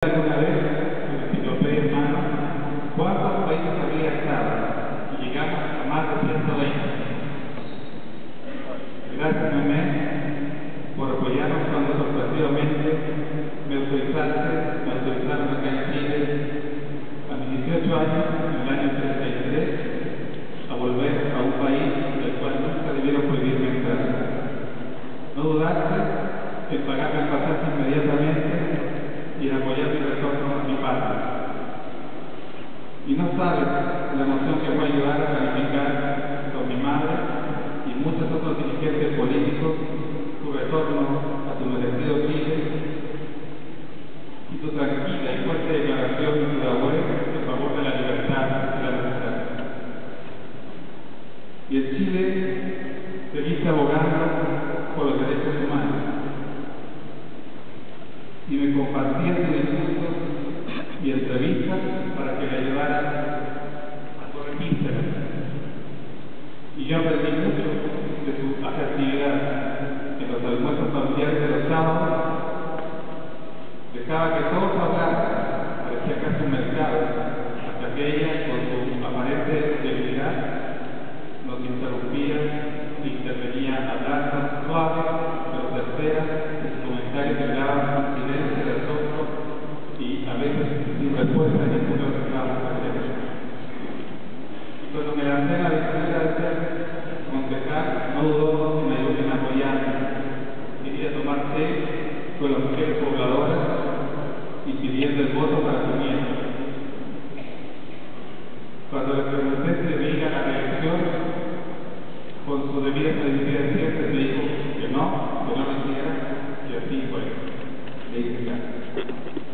Alguna vez, con la enciclopedia en mano, ¿cuántos países había estado? Y llegamos a más de 120. Gracias, Memé, por apoyarnos cuando sorpresivamente me autorizaron acá en Chile a mis 18 años, en el año 33, a volver a un país del cual nunca debieron prohibirme entrar. No dudaste en pagarme el pasaje inmediatamente y en apoyar mi retorno a mi patria. Y no sabes la emoción que fue ayudar a planificar con mi madre y muchos otros dirigentes políticos tu retorno a tu merecido Chile y tu tranquila y fuerte declaración en tu abuelo en favor de la libertad y la democracia. Y en Chile seguiste abogando por los derechos humanos y me compartías tus discursos y entrevistas para que le ayudara a corregírselas. Y yo aprendí mucho de su asertividad en los almuerzos familiares de los sábados. Dejaba que todos hablaran, parecía casi un mercado, hasta que ella, con su aparente debilidad, nos interrumpía e intervenía hablando suave, pero certera, y sus comentarios llegaban con silencio de asombro y a veces sin respuesta a ninguno de los reclamos que hacíamos. Y cuando me lancé a la aventura de ser concejal, no dudó en apoyarme. Quería tomar té con las mujeres pobladoras y pidiendo el voto para su nieto. Cuando le pregunté si debía la reelección, con su debida credibilidad siempre me dijo que no lo hiciera, y así fue. Le hice caso.